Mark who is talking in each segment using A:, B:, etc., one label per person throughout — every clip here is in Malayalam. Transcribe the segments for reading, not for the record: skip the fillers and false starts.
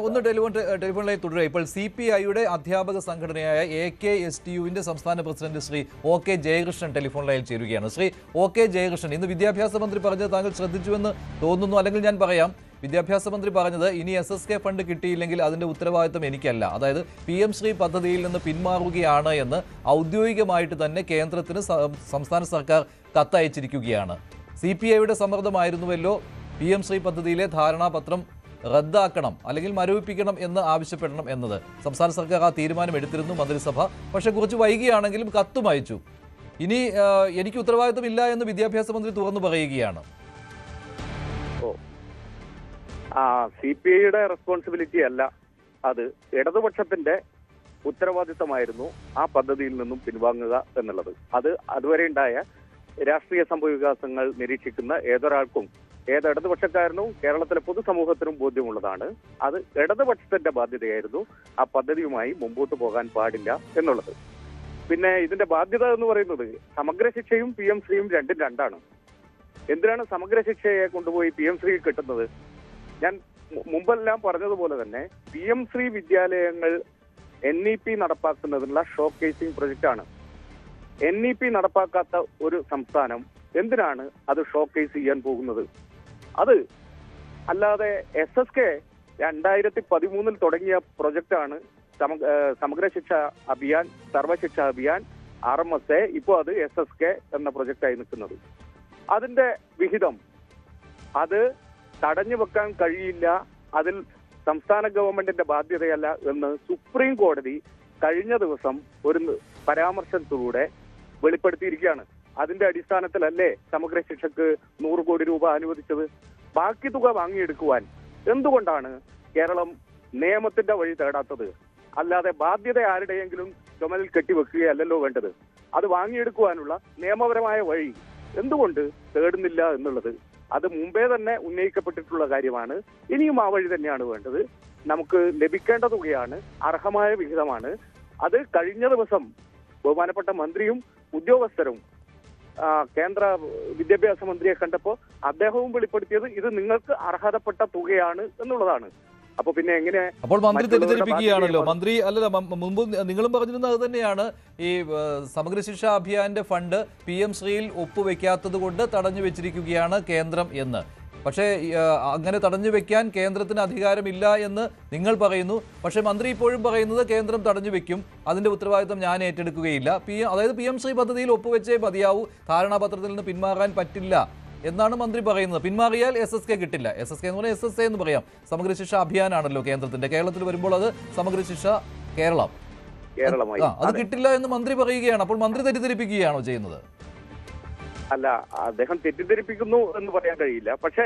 A: ഒന്ന് ടെലിഫോണിലായി തുടരുക. ഇപ്പോൾ CPIയുടെ അധ്യാപക സംഘടനയായ AKSTUവിന്റെ സംസ്ഥാന പ്രസിഡന്റ് ശ്രീ OK ജയകൃഷ്ണൻ ടെലിഫോണിലായി ചേരുകയാണ്. ശ്രീ OK ജയകൃഷ്ണൻ, ഇന്ന് വിദ്യാഭ്യാസ മന്ത്രി പറഞ്ഞത് താങ്കൾ ശ്രദ്ധിച്ചുവെന്ന് തോന്നുന്നു, അല്ലെങ്കിൽ ഞാൻ പറയാം. വിദ്യാഭ്യാസ മന്ത്രി പറഞ്ഞത് ഇനി SSK ഫണ്ട് കിട്ടിയില്ലെങ്കിൽ അതിന്റെ ഉത്തരവാദിത്തം എനിക്കല്ല, അതായത് PM ശ്രീ പദ്ധതിയിൽ നിന്ന് പിന്മാറുകയാണ് എന്ന് ഔദ്യോഗികമായിട്ട് തന്നെ കേന്ദ്രത്തിന് സംസ്ഥാന സർക്കാർ കത്തയച്ചിരിക്കുകയാണ്. CPIയുടെ സമ്മർദ്ദമായിരുന്നുവല്ലോ PM ശ്രീ പദ്ധതിയിലെ ധാരണാപത്രം റദ്ദാക്കണം അല്ലെങ്കിൽ മരവിപ്പിക്കണം എന്ന് ആവശ്യപ്പെടണം എന്നത്. സംസ്ഥാന സർക്കാർ ആ തീരുമാനം എടുത്തിരുന്നു മന്ത്രിസഭ. പക്ഷെ കുറച്ച് വൈകിയാണെങ്കിലും കത്തും അയച്ചു. ഇനി എനിക്ക് ഉത്തരവാദിത്തം ഇല്ല എന്ന് വിദ്യാഭ്യാസ മന്ത്രി തുറന്നു പറയുകയാണ്.
B: CPIയുടെ റെസ്പോൺസിബിലിറ്റി അല്ല, അത് ഇടതുപക്ഷത്തിന്റെ ഉത്തരവാദിത്തമായിരുന്നു ആ പദ്ധതിയിൽ നിന്നും പിൻവാങ്ങുക എന്നുള്ളത്. അത് അതുവരെ ഉണ്ടായ രാഷ്ട്രീയ സംഭവവികാസങ്ങൾ നിരീക്ഷിക്കുന്ന ഏതൊരാൾക്കും, ഏത് ഇടതുപക്ഷക്കാരനും കേരളത്തിലെ പൊതുസമൂഹത്തിനും ബോധ്യമുള്ളതാണ്. അത് ഇടതുപക്ഷത്തിന്റെ ബാധ്യതയായിരുന്നു ആ പദ്ധതിയുമായി മുമ്പോട്ട് പോകാൻ പാടില്ല എന്നുള്ളത്. പിന്നെ ഇതിന്റെ ബാധ്യത എന്ന് പറയുന്നത് സമഗ്ര ശിക്ഷയും PM ശ്രീയും രണ്ടും രണ്ടാണ്. എന്തിനാണ് സമഗ്ര ശിക്ഷയെ കൊണ്ടുപോയി PM ശ്രീ കിട്ടുന്നത്? ഞാൻ മുമ്പെല്ലാം പറഞ്ഞതുപോലെ തന്നെ PM ശ്രീ വിദ്യാലയങ്ങൾ NEP നടപ്പാക്കുന്നതിനുള്ള ഷോ കേസിംഗ് പ്രൊജക്റ്റ് ആണ്. NEP നടപ്പാക്കാത്ത ഒരു സംസ്ഥാനം എന്തിനാണ് അത് ഷോ കേസ് ചെയ്യാൻ പോകുന്നത്? അത് അല്ലാതെ SSK 2013 തുടങ്ങിയ പ്രൊജക്റ്റാണ്. സമഗ്ര ശിക്ഷ അഭിയാൻ, സർവശിക്ഷ അഭിയാൻ, RMSA, ഇപ്പോൾ അത് SSK എന്ന പ്രൊജക്റ്റായി നിൽക്കുന്നത്. അതിന്റെ വിഹിതം അത് തടഞ്ഞു വെക്കാൻ കഴിയില്ല, അതിൽ സംസ്ഥാന ഗവൺമെന്റിന്റെ ബാധ്യതയല്ല എന്ന് സുപ്രീം കോടതി കഴിഞ്ഞ ദിവസം ഒരു പരാമർശത്തിലൂടെ വെളിപ്പെടുത്തിയിരിക്കുകയാണ്. അതിന്റെ അടിസ്ഥാനത്തിലല്ലേ സമഗ്ര ശിക്ഷക്ക് 100 കോടി രൂപ അനുവദിച്ചത്? ബാക്കി തുക വാങ്ങിയെടുക്കുവാൻ എന്തുകൊണ്ടാണ് കേരളം നിയമത്തിന്റെ വഴി തേടാത്തത്? അല്ലാതെ ബാധ്യത ആരുടെയെങ്കിലും ചുമലിൽ കെട്ടിവെക്കുകയല്ലല്ലോ വേണ്ടത്. അത് വാങ്ങിയെടുക്കുവാനുള്ള നിയമപരമായ വഴി എന്തുകൊണ്ട് തേടുന്നില്ല എന്നുള്ളത് അത് മുമ്പേ തന്നെ ഉന്നയിക്കപ്പെട്ടിട്ടുള്ള കാര്യമാണ്. ഇനിയും ആ വഴി തന്നെയാണ് വേണ്ടത്. നമുക്ക് ലഭിക്കേണ്ട തുകയാണ്, അർഹമായ വിഹിതമാണ്. അത് കഴിഞ്ഞ ദിവസം ബഹുമാനപ്പെട്ട മന്ത്രിയും ഉദ്യോഗസ്ഥരും കേന്ദ്ര വിദ്യാഭ്യാസ മന്ത്രിയെ കണ്ടപ്പോൾ അദ്ദേഹവും വെളിപ്പെടുത്തിയത് ഇത് നിങ്ങൾക്ക് അർഹതപ്പെട്ട തുകയാണ് എന്നുള്ളതാണ്. അപ്പൊ പിന്നെ എങ്ങനെ?
A: അപ്പോൾ മന്ത്രി തെറ്റിദ്ധരിപ്പിക്കുകയാണല്ലോ. മന്ത്രി അല്ലല്ല, മുമ്പ് നിങ്ങളും പറഞ്ഞിരുന്നത് അത് തന്നെയാണ്. ഈ സമഗ്ര ശിക്ഷാ അഭിയാന്റെ ഫണ്ട് PM ശ്രീയിൽ ഒപ്പുവെക്കാത്തത് കൊണ്ട് തടഞ്ഞു വെച്ചിരിക്കുകയാണ് കേന്ദ്രം എന്ന്. പക്ഷേ അങ്ങനെ തടഞ്ഞു വെക്കാൻ കേന്ദ്രത്തിന് അധികാരമില്ല എന്ന് നിങ്ങൾ പറയുന്നു. പക്ഷേ മന്ത്രി ഇപ്പോഴും പറയുന്നത് കേന്ദ്രം തടഞ്ഞു വെക്കും, അതിന്റെ ഉത്തരവാദിത്തം ഞാൻ ഏറ്റെടുക്കുകയില്ല. അതായത് PM ശ്രീ പദ്ധതിയിൽ ഒപ്പുവെച്ചേ മതിയാവൂ, ധാരണാപത്രത്തിൽ നിന്ന് പിന്മാറാൻ പറ്റില്ല എന്നാണ് മന്ത്രി പറയുന്നത്. പിന്മാറിയാൽ SSK കിട്ടില്ല. SSK എന്ന് പറഞ്ഞാൽ SSA എന്ന് പറയാം. സമഗ്ര ശിക്ഷ അഭിയാനാണല്ലോ കേന്ദ്രത്തിന്റെ. കേരളത്തിൽ വരുമ്പോൾ അത് സമഗ്ര ശിക്ഷ കേരളമായി അത് കിട്ടില്ല എന്ന് മന്ത്രി പറയുകയാണ്. അപ്പോൾ മന്ത്രി തെറ്റിദ്ധരിപ്പിക്കുകയാണോ ചെയ്യുന്നത്?
B: അല്ല, അദ്ദേഹം തെറ്റിദ്ധരിപ്പിക്കുന്നു എന്ന് പറയാൻ കഴിയില്ല. പക്ഷേ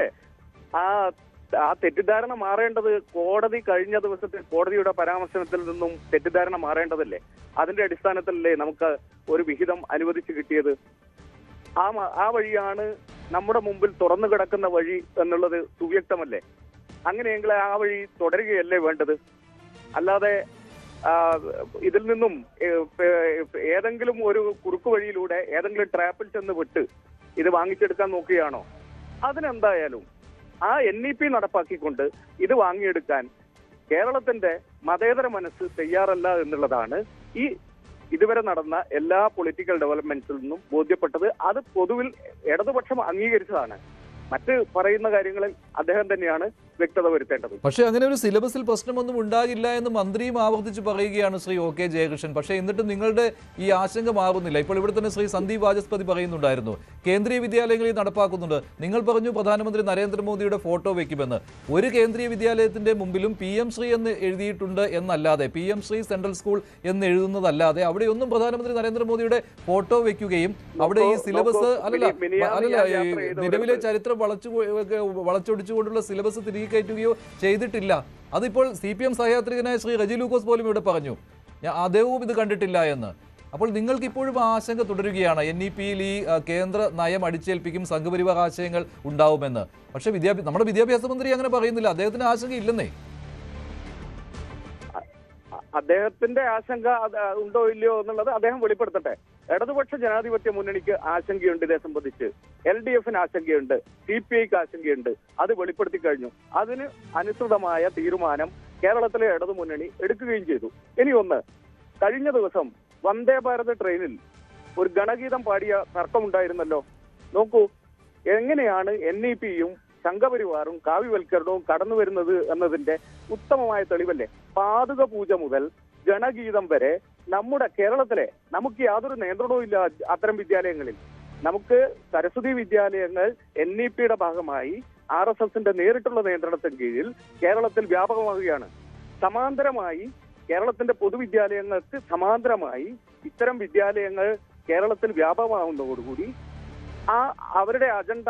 B: ആ തെറ്റിദ്ധാരണ മാറേണ്ടത് കോടതി കഴിഞ്ഞ ദിവസത്തെ കോടതിയുടെ പരാമർശനത്തിൽ നിന്നും തെറ്റിദ്ധാരണ മാറേണ്ടതല്ലേ? അതിന്റെ അടിസ്ഥാനത്തിലല്ലേ നമുക്ക് ഒരു വിഹിതം അനുവദിച്ചു കിട്ടിയത്? ആ വഴിയാണ് നമ്മുടെ മുമ്പിൽ തുറന്നു കിടക്കുന്ന വഴി എന്നുള്ളത് സുവ്യക്തമല്ലേ? അങ്ങനെയെങ്കിൽ ആ വഴി തുടരുകയല്ലേ വേണ്ടത്? അല്ലാതെ ഇതിൽ നിന്നും ഏതെങ്കിലും ഒരു കുറുക്കു വഴിയിലൂടെ ഏതെങ്കിലും ട്രാപ്പിൽ ചെന്ന് വിട്ട് ഇത് വാങ്ങിച്ചെടുക്കാൻ നോക്കുകയാണോ? അതിനെന്തായാലും ആ NEP നടപ്പാക്കിക്കൊണ്ട് ഇത് വാങ്ങിയെടുക്കാൻ കേരളത്തിന്റെ മതേതര മനസ്സ് തയ്യാറല്ല എന്നുള്ളതാണ് ഈ ഇതുവരെ നടന്ന എല്ലാ പൊളിറ്റിക്കൽ ഡെവലപ്മെന്റ്സിൽ നിന്നും ബോധ്യപ്പെട്ടത്. അത് പൊതുവിൽ ഇടതുപക്ഷം അംഗീകരിച്ചതാണ്. മറ്റ് പറയുന്ന കാര്യങ്ങളിൽ അദ്ദേഹം തന്നെയാണ് വ്യക്തത വരുത്തേണ്ടത്.
A: പക്ഷേ അങ്ങനെ ഒരു സിലബസിൽ പ്രശ്നമൊന്നും ഉണ്ടാകില്ല എന്ന് മന്ത്രിയും ആവർത്തിച്ച് പറയുകയാണ് ശ്രീ OK ജയകൃഷ്ണൻ. പക്ഷേ എന്നിട്ടും നിങ്ങളുടെ ഈ ആശങ്ക മാറുന്നില്ല. ഇപ്പോൾ ഇവിടെ തന്നെ ശ്രീ സന്ദീപ് വാചസ്പതി പറയുന്നുണ്ടായിരുന്നു, കേന്ദ്രീയ വിദ്യാലയങ്ങളിൽ നടപ്പാക്കുന്നുണ്ട്. നിങ്ങൾ പറഞ്ഞു പ്രധാനമന്ത്രി നരേന്ദ്രമോദിയുടെ ഫോട്ടോ വെക്കുമെന്ന്. ഒരു കേന്ദ്രീയ വിദ്യാലയത്തിന്റെ മുമ്പിലും PM ശ്രീ എന്ന് എഴുതിയിട്ടുണ്ട് എന്നല്ലാതെ, PM ശ്രീ സെൻട്രൽ സ്കൂൾ എന്ന് എഴുതുന്നതല്ലാതെ അവിടെയൊന്നും പ്രധാനമന്ത്രി നരേന്ദ്രമോദിയുടെ ഫോട്ടോ വെക്കുകയും അവിടെ ഈ സിലബസ് നിലവിലെ ചരിത്രം വളച്ചൊടിച്ചുകൊണ്ടുള്ള സിലബസ് തിരികെ കയറ്റുകയോ ചെയ്തിട്ടില്ല. അതിപ്പോൾ CPM സഹയാത്രികനായ ശ്രീ റജി ലൂക്കോസ് പോലും ഇവിടെ പറഞ്ഞു, അദ്ദേഹവും ഇത് കണ്ടിട്ടില്ല എന്ന്. അപ്പോൾ നിങ്ങൾക്ക് ഇപ്പോഴും ആശങ്ക തുടരുകയാണ്, NEP-യിൽ ഈ കേന്ദ്ര നയം അടിച്ചേൽപ്പിക്കും, സംഘപരിവാർ ആശയങ്ങൾ ഉണ്ടാവുമെന്ന്. പക്ഷേ നമ്മുടെ വിദ്യാഭ്യാസ മന്ത്രി അങ്ങനെ പറയുന്നില്ല. അദ്ദേഹത്തിന് ആശങ്ക ഇല്ലെന്നേ.
B: അദ്ദേഹത്തിന്റെ ആശങ്ക ഉണ്ടോ ഇല്ലയോ എന്നുള്ളത് അദ്ദേഹം വെളിപ്പെടുത്തട്ടെ. ഇടതുപക്ഷ ജനാധിപത്യ മുന്നണിക്ക് ആശങ്കയുണ്ട് ഇതേ സംബന്ധിച്ച്, LDF-ന് ആശങ്കയുണ്ട്, CPI-ക്ക് ആശങ്കയുണ്ട്. അത് വെളിപ്പെടുത്തി കഴിഞ്ഞു. അതിന് അനുസൃതമായ തീരുമാനം കേരളത്തിലെ ഇടതുമുന്നണി എടുക്കുകയും ചെയ്തു. ഇനി ഒന്ന്, കഴിഞ്ഞ ദിവസം വന്ദേ ഭാരത് ട്രെയിനിൽ ഒരു ഗണഗീതം പാടിയ തർക്കമുണ്ടായിരുന്നല്ലോ. നോക്കൂ, എങ്ങനെയാണ് NEP-യും സംഘപരിവാറും കാവ്യവൽക്കരണവും കടന്നു വരുന്നത് എന്നതിന്റെ ഉത്തമമായ തെളിവല്ലേ. പാതുക പൂജ മുതൽ ഗണഗീതം വരെ നമ്മുടെ കേരളത്തിലെ നമുക്ക് യാതൊരു നിയന്ത്രണവും ഇല്ല. അത്തരം വിദ്യാലയങ്ങളിൽ നമുക്ക് സരസ്വതി വിദ്യാലയങ്ങൾ NEP-യുടെ ഭാഗമായി RSSന്റെ നേരിട്ടുള്ള നിയന്ത്രണത്തിന് കീഴിൽ കേരളത്തിൽ വ്യാപകമാവുകയാണ്. സമാന്തരമായി കേരളത്തിന്റെ പൊതുവിദ്യാലയങ്ങൾക്ക് സമാന്തരമായി ഇത്തരം വിദ്യാലയങ്ങൾ കേരളത്തിൽ വ്യാപകമാവുന്നതോടുകൂടി അവരുടെ അജണ്ട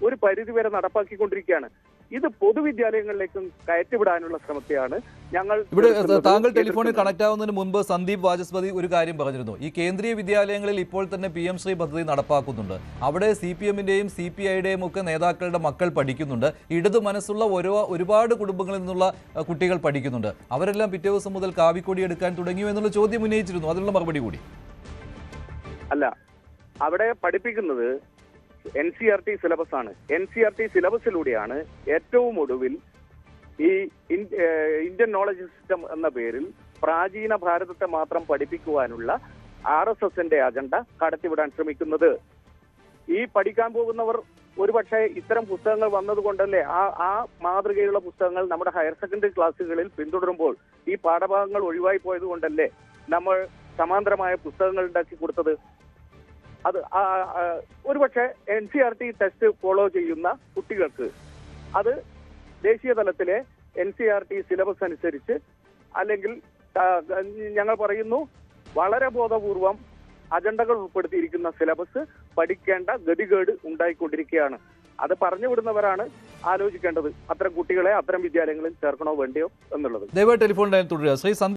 B: ഒരു പരിധിവരെ നടപ്പാക്കിക്കൊണ്ടിരിക്കുകയാണ്. ഇത് പൊതുവിദ്യാലയങ്ങളിലേക്കും കയറ്റിവിടാനുള്ള ശ്രമത്തെയാണ് ഞങ്ങൾ
A: ഇവിടെ. താങ്കൾ ടെലിഫോണിൽ കണക്ട് ആവുന്നതിന് മുൻപ് സന്ദീപ് വാചസ്പതി ഒരു കാര്യം പറഞ്ഞിരുന്നു. ഈ കേന്ദ്രീയ വിദ്യാലയങ്ങളിൽ ഇപ്പോൾ തന്നെ PM ശ്രീ പദ്ധതി നടപ്പാക്കുന്നുണ്ട്. അവിടെ CPM-ന്റെയും CPI-യുടെയും ഒക്കെ നേതാക്കളുടെ മക്കൾ പഠിക്കുന്നുണ്ട്. ഇടതു മനസ്സുള്ള ഒരുപാട് കുടുംബങ്ങളിൽ നിന്നുള്ള കുട്ടികൾ പഠിക്കുന്നുണ്ട്. അവരെല്ലാം പിറ്റേ ദിവസം മുതൽ കാവിക്കൊടി എടുക്കാൻ തുടങ്ങിയോ എന്നുള്ള ചോദ്യം ഉന്നയിച്ചിരുന്നു. അതിനുള്ള മറുപടി കൂടി.
B: അല്ല, അവിടെ പഠിപ്പിക്കുന്നത് NCERT സിലബസ് ആണ്. NCERT സിലബസിലൂടെയാണ് ഏറ്റവും ഒടുവിൽ ഈ ഇന്ത്യൻ നോളജ് സിസ്റ്റം എന്ന പേരിൽ പ്രാചീന ഭാരതത്തെ മാത്രം പഠിപ്പിക്കുവാനുള്ള RSSന്റെ അജണ്ട കടത്തിവിടാൻ ശ്രമിക്കുന്നത്. ഈ പഠിക്കാൻ പോകുന്നവർ ഒരുപക്ഷെ ഇത്തരം പുസ്തകങ്ങൾ വന്നതുകൊണ്ടല്ലേ, ആ മാതൃകയുള്ള പുസ്തകങ്ങൾ നമ്മുടെ ഹയർ സെക്കൻഡറി ക്ലാസ്സുകളിൽ പിന്തുടരുമ്പോൾ ഈ പാഠഭാഗങ്ങൾ ഒഴിവായി പോയത് കൊണ്ടല്ലേ നമ്മൾ സമാന്തരമായ പുസ്തകങ്ങൾ ഉണ്ടാക്കി കൊടുത്തത്. അത് ഒരുപക്ഷെ NCERT ടെസ്റ്റ് ഫോളോ ചെയ്യുന്ന കുട്ടികൾക്ക് അത് ദേശീയ തലത്തിലെ NCERT സിലബസ് അനുസരിച്ച്, അല്ലെങ്കിൽ ഞങ്ങൾ പറയുന്നു വളരെ ബോധപൂർവം അജണ്ടകൾ ഉൾപ്പെടുത്തിയിരിക്കുന്ന സിലബസ് പഠിക്കേണ്ട ഗതികേട് ഉണ്ടായിക്കൊണ്ടിരിക്കുകയാണ്. അത് പറഞ്ഞു വിടുന്നവരാണ് ആലോചിക്കേണ്ടത് അത്തരം കുട്ടികളെ അത്തരം വിദ്യാലയങ്ങളിൽ ചേർക്കണോ വേണ്ടയോ എന്നുള്ളത്.
A: ദയവായി ടെലിഫോൺ ലൈൻ തുടരുക. ശ്രീ